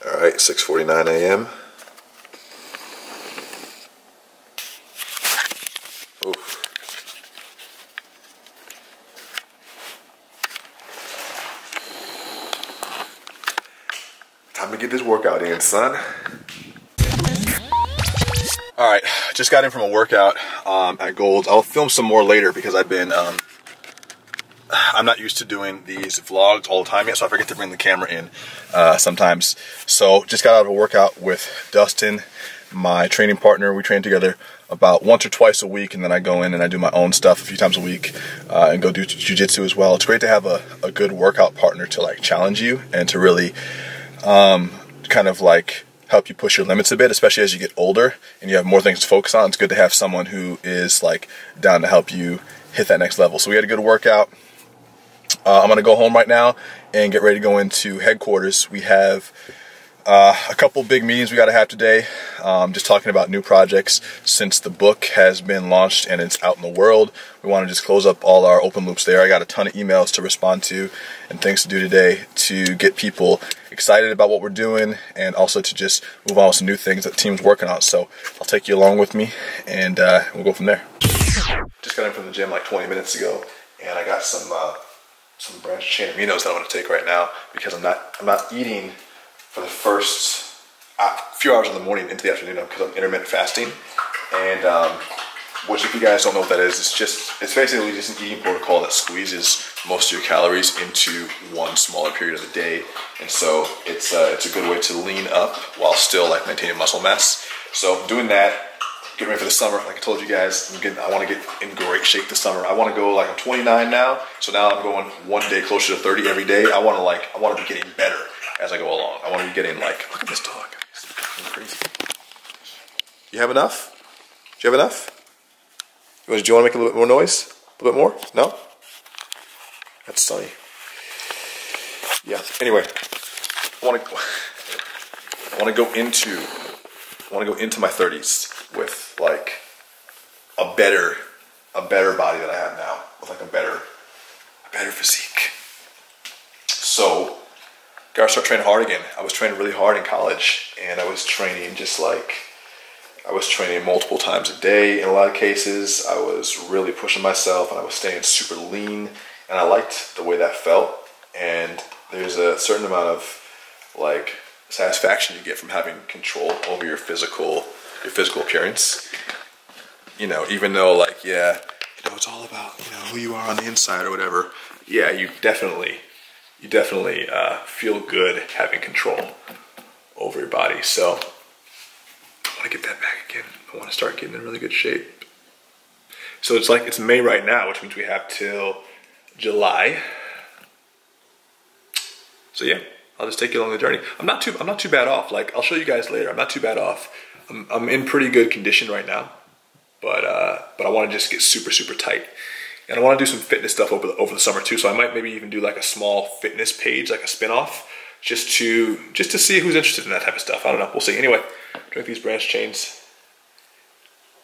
Alright, 6:49 a.m. Oof. Time to get this workout in, son. Alright, just got in from a workout at Gold's. I'll film some more later because I've been, I'm not used to doing these vlogs all the time yet, so I forget to bring the camera in sometimes. So just got out of a workout with Dustin, my training partner. We train together about once or twice a week, and then I go in and I do my own stuff a few times a week and go do jiu-jitsu as well. It's great to have a good workout partner to like challenge you and to really kind of like help you push your limits a bit, especially as you get older and you have more things to focus on. It's good to have someone who is like down to help you hit that next level. So we had a good workout. I'm gonna go home right now and get ready to go into headquarters. We have a couple big meetings we gotta have today, just talking about new projects. Since the book has been launched and it's out in the world, we want to just close up all our open loops there. I got a ton of emails to respond to and things to do today to get people excited about what we're doing and also to just move on with some new things that the team's working on. So I'll take you along with me and we'll go from there. Just got in from the gym like 20 minutes ago and I got some branched chain aminos that I'm going to take right now because I'm not eating for the first few hours in the morning into the afternoon because I'm intermittent fasting. And which, if you guys don't know what that is, it's basically just an eating protocol that squeezes most of your calories into one smaller period of the day. And so it's a good way to lean up while still like maintaining muscle mass. So I'm doing that, getting ready for the summer. Like I told you guys, I want to get in great shape this summer. I want to go like, I'm 29 now, so now I'm going one day closer to 30 every day. I want to be getting better as I go along. I want to be getting like, look at this dog. It's crazy. You have enough? Do you have enough? Do you want to make a little bit more noise? A little bit more? No? That's sunny. Yeah. Anyway, I want to go into my 30s with like a better body that I have now, with like a better physique. So gotta start training hard again. I was training really hard in college, and I was training multiple times a day in a lot of cases. I was really pushing myself, and I was staying super lean, and I liked the way that felt. And there's a certain amount of like satisfaction you get from having control over your physical appearance. You know, even though like, yeah, you know, it's all about, you know, who you are on the inside or whatever. Yeah, you definitely feel good having control over your body. So I want to get that back again. I want to start getting in really good shape. So it's May right now, which means we have till July. So yeah, I'll just take you along the journey. I'm not too bad off. Like, I'll show you guys later. I'm not too bad off. I'm in pretty good condition right now, but I want to just get super tight. And I want to do some fitness stuff over the summer too. So I might maybe even do like a small fitness page, like a spin-off, just to see who's interested in that type of stuff. I don't know. We'll see. Anyway, drink these branch chains.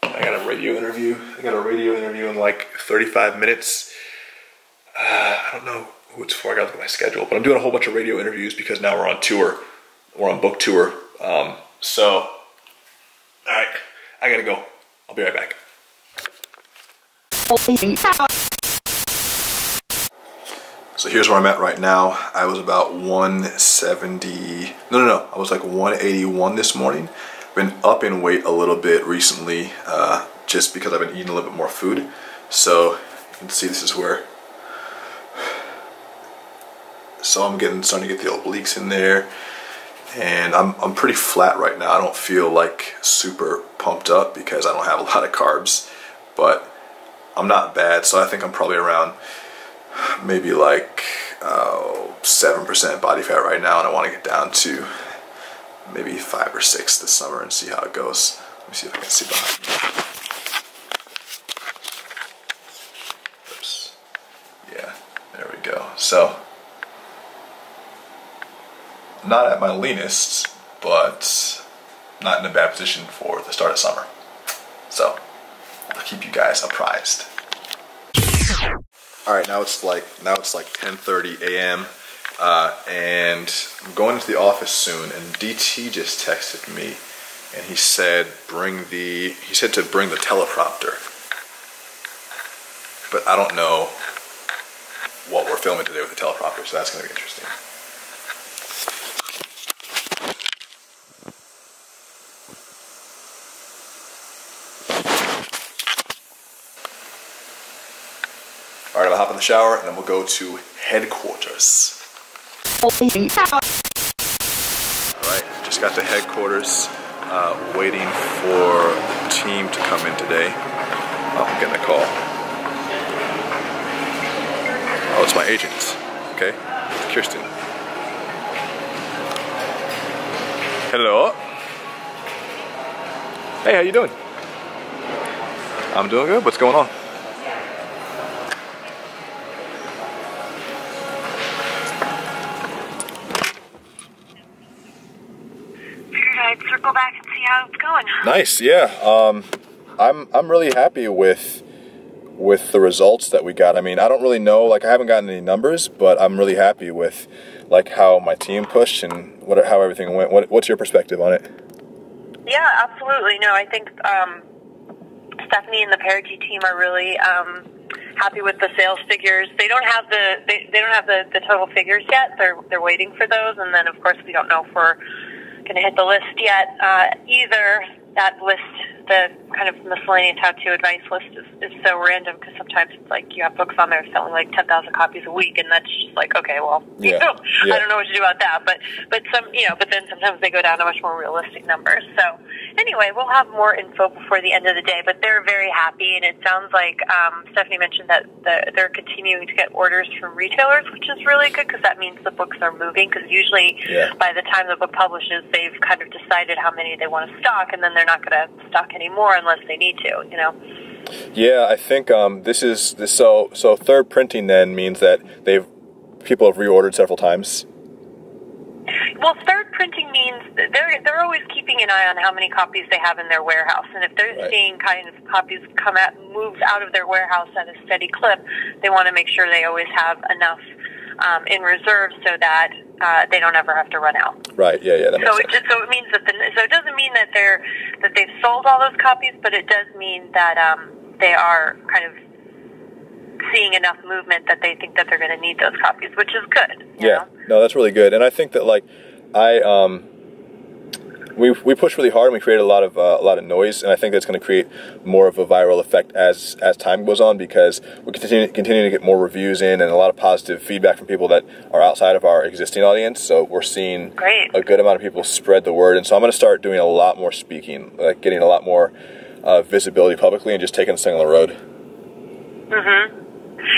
I got a radio interview. In like 35 minutes. I don't know who it's for. I gotta look at my schedule. But I'm doing a whole bunch of radio interviews because now we're on tour. We're on book tour. So, all right, I gotta go. I'll be right back. So here's where I'm at right now. I was about 170, no, I was like 181 this morning. Been up in weight a little bit recently, just because I've been eating a little bit more food. So you can see this is where, so I'm starting to get the obliques in there. And I'm pretty flat right now. I don't feel like super pumped up because I don't have a lot of carbs, but I'm not bad. So I think I'm probably around maybe like 7% body fat right now, and I want to get down to maybe 5 or 6 this summer and see how it goes. Let me see if I can see behind me. Oops. Yeah, there we go. So not at my leanest, but not in a bad position for the start of summer. So I'll keep you guys apprised. All right, now it's like 10:30 a.m. and I'm going into the office soon, and DT just texted me, and he said to bring the teleprompter, but I don't know what we're filming today with the teleprompter, so that's going to be interesting. All right, I'll hop in the shower, and then we'll go to headquarters. All right, just got to headquarters, waiting for the team to come in today. Oh, I'm getting a call. Oh, it's my agent. Okay, it's Kirsten. Hello. Hey, how you doing? I'm doing good. What's going on? I'd circle back and see how it's going. Nice, yeah. I'm really happy with the results that we got. I mean, I don't really know, like I haven't gotten any numbers, but I'm really happy with like how my team pushed and how everything went. What's your perspective on it? Yeah, absolutely. No, I think Stephanie and the Parity team are really happy with the sales figures. They don't have the total figures yet. They're waiting for those, and then of course we don't know if we're going to hit the list yet either. That list, the kind of miscellaneous tattoo advice list, is so random because sometimes it's like you have books on there selling like 10,000 copies a week, and that's just like, okay, well, yeah. I don't know what to do about that. But then sometimes they go down to much more realistic numbers. So anyway, we'll have more info before the end of the day. But they're very happy, and it sounds like Stephanie mentioned that they're continuing to get orders from retailers, which is really good because that means the books are moving. Because usually by the time the book publishes, they've kind of decided how many they want to stock, and then they're not going to stock anymore unless they need to, you know. Yeah, I think so third printing then means that people have reordered several times. Well, third printing means they're always keeping an eye on how many copies they have in their warehouse, and if they're seeing kind of copies moved out of their warehouse at a steady clip, they want to make sure they always have enough in reserve so that they don't ever have to run out. Right. Yeah. That makes sense. So it means that it doesn't mean that they've sold all those copies, but it does mean that they are kind of seeing enough movement that they think that they're going to need those copies, which is good. You know? No, that's really good, and I think that we pushed really hard and we created a lot of noise, and I think that's going to create more of a viral effect as time goes on, because we continue to get more reviews in and a lot of positive feedback from people that are outside of our existing audience. So we're seeing a good amount of people spread the word, and so I'm going to start doing a lot more speaking, like getting a lot more visibility publicly and just taking this thing on the road. Mm-hmm.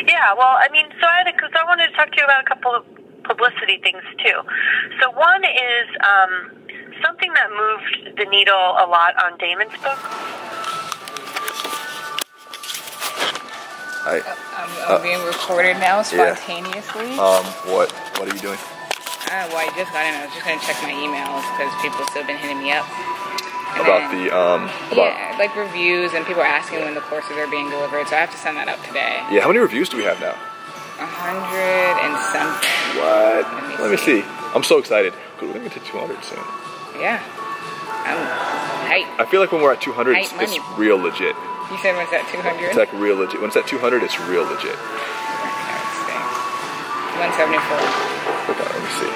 Yeah, well, I mean, so I wanted to talk to you about a couple of publicity things too. So one is something that moved the needle a lot on Damon's book. I'm being recorded now spontaneously. What are you doing? Well, I just got in. I was just going to check my emails because people have still been hitting me up. Like reviews, and people are asking when the courses are being delivered, so I have to send that up today. Yeah, how many reviews do we have now? 100 and something. What? Let me see. I'm so excited. We're going to get to 200 soon. Yeah. I'm hype. I feel like when we're at 200, it's real legit. You said when it's at 200? It's like real legit. When it's at 200, it's real legit. 174. Okay, let me see.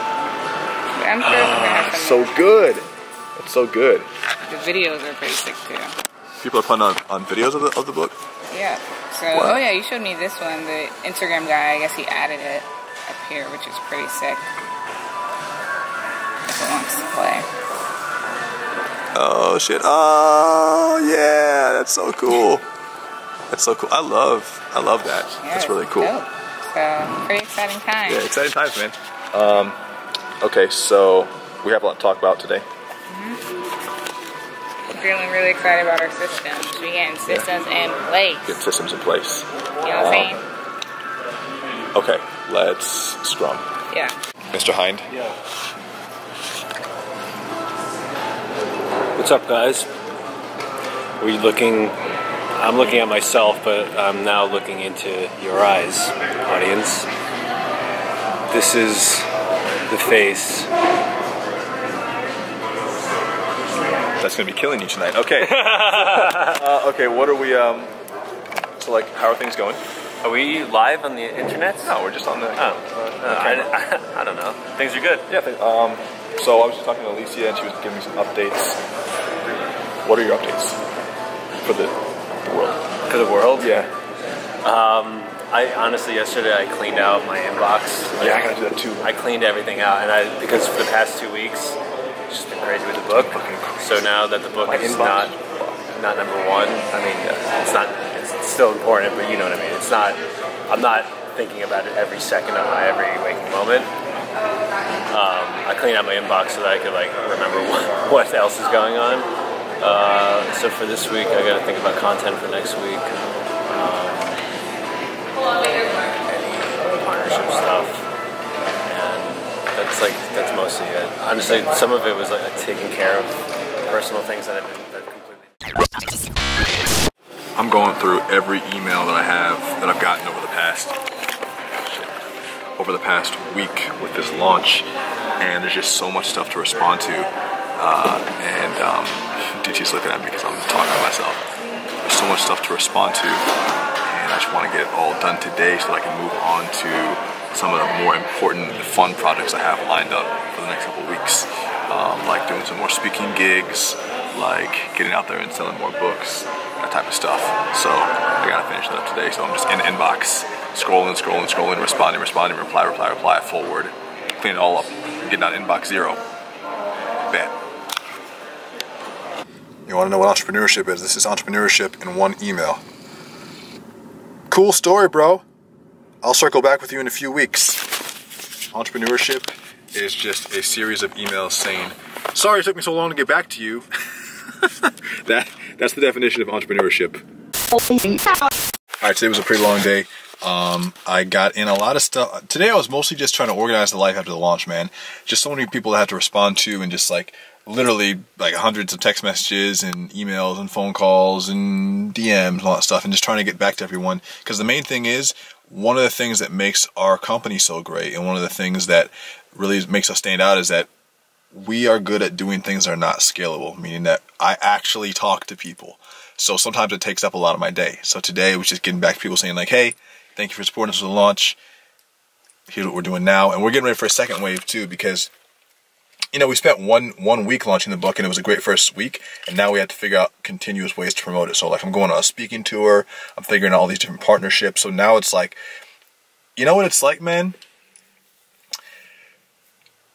I'm sure we're gonna have so good. It's so good. The videos are pretty sick too. People are putting on videos of the book? Yeah. So, oh yeah, you showed me this one. The Instagram guy, I guess he added it up here, which is pretty sick. If it wants to play. Oh shit! Oh yeah, that's so cool. That's so cool. I love that. Yeah, that's really cool. Dope. So pretty exciting times. Yeah, exciting times, man. Okay, so we have a lot to talk about today. I'm feeling really excited about our systems. We getting systems in place. Get systems in place. You know what I'm saying? Okay, let's scrum. Yeah. Mr. Hind. Yeah. What's up, guys? I'm looking at myself, but I'm now looking into your eyes, audience. This is the face. That's gonna be killing you tonight. Okay. Okay, what are we? So like, how are things going? Are we live on the internet? No, we're just on the. I don't know. Things are good. Yeah. So I was just talking to Alicia, and she was giving me some updates. What are your updates for the world? For the world? Yeah. I honestly, yesterday I cleaned out my inbox. Yeah, I gotta do that too. I cleaned everything out, and because for the past 2 weeks, it's just been crazy with the book. So now that the book is not number one, I mean, it's not. It's still important, but you know what I mean. It's not. I'm not thinking about it every second of my every waking moment. I cleaned out my inbox so that I could like remember what else is going on. So for this week, I got to think about content for next week. Any partnership stuff, and that's mostly it. Honestly, some of it was like taking care of personal things that completely. I'm going through every email that I've gotten over the past week with this launch, and there's just so much stuff to respond to. DT's looking at me because I'm talking to myself. There's so much stuff to respond to, and I just want to get it all done today so that I can move on to some of the more important, fun projects I have lined up for the next couple weeks. Like doing some more speaking gigs, like getting out there and selling more books, that type of stuff. So I gotta finish that up today. So I'm just in the inbox, scrolling, responding, reply, forward, clean it all up, getting out inbox 0. Bet. You want to know what entrepreneurship is? This is entrepreneurship in one email. Cool story, bro. I'll circle back with you in a few weeks. Entrepreneurship is just a series of emails saying, sorry it took me so long to get back to you. That's the definition of entrepreneurship. Alright, today was a pretty long day. I got in a lot of stuff. Today I was mostly just trying to organize the life after the launch, man. Just so many people to have to respond to, and just like literally like hundreds of text messages and emails and phone calls and DMs and all that stuff, and just trying to get back to everyone. Because the main thing is, one of the things that makes our company so great, and one of the things that really makes us stand out, is that we are good at doing things that are not scalable, meaning that I actually talk to people. So sometimes it takes up a lot of my day. So today was just getting back to people saying like, hey, thank you for supporting us with the launch. Here's what we're doing now. And we're getting ready for a second wave too, because, you know, we spent one week launching the book, and it was a great first week. And now we have to figure out continuous ways to promote it. So like I'm going on a speaking tour. I'm figuring out all these different partnerships. So now it's like, you know what it's like, man?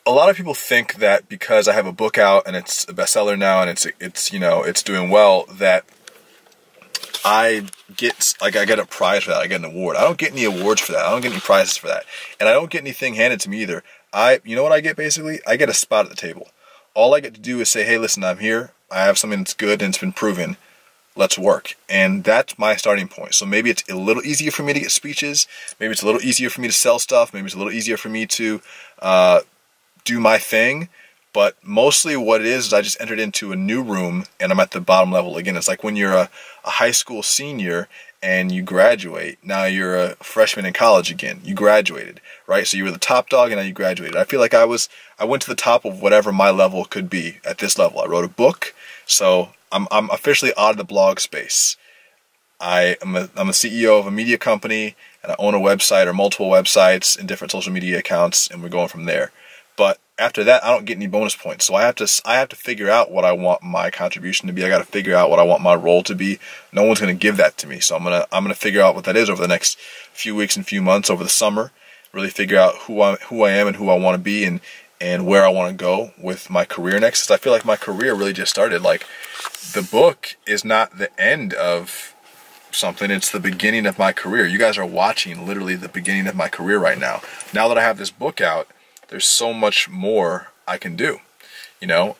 A lot of people think that because I have a book out and it's a bestseller now and it's you know, it's doing well, that I get a prize for that. I get an award. I don't get any awards for that. I don't get any prizes for that. And I don't get anything handed to me either. You know what I get basically? I get a spot at the table. All I get to do is say, hey, listen, I'm here. I have something that's good and it's been proven. Let's work. And that's my starting point. So maybe it's a little easier for me to get speeches. Maybe it's a little easier for me to sell stuff. Maybe it's a little easier for me to do my thing. But mostly what it is I just entered into a new room and I'm at the bottom level again. It's like when you're a high school senior and you graduate. Now you're a freshman in college again. You graduated, right? So you were the top dog and now you graduated. I feel like I went to the top of whatever my level could be at this level. I wrote a book, so I'm officially out of the blog space. I'm a CEO of a media company, and I own a website or multiple websites and different social media accounts, and we're going from there. But after that, I don't get any bonus points. So I have to figure out what I want my contribution to be. I got to figure out what I want my role to be. No one's going to give that to me. So I'm gonna figure out what that is over the next few weeks and few months over the summer. Really figure out who I am and who I want to be, and where I want to go with my career next. Because I feel like my career really just started. Like, the book is not the end of something. It's the beginning of my career. You guys are watching literally the beginning of my career right now. Now that I have this book out, there's so much more I can do, you know?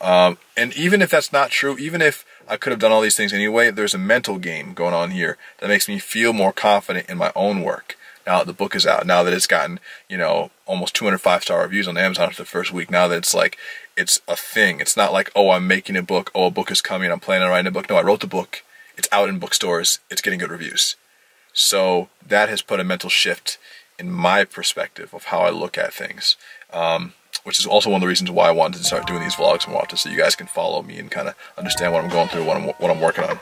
And even if that's not true, even if I could have done all these things anyway, there's a mental game going on here that makes me feel more confident in my own work. Now that the book is out, now that it's gotten, you know, almost 200 5-star reviews on Amazon after the first week, now that it's like, it's a thing. It's not like, oh, I'm making a book, oh, a book is coming, I'm planning on writing a book. No, I wrote the book, it's out in bookstores, it's getting good reviews. So that has put a mental shift in my perspective of how I look at things. which is also one of the reasons why I wanted to start doing these vlogs more often, so you guys can follow me and kind of understand what I'm going through, what I'm working on.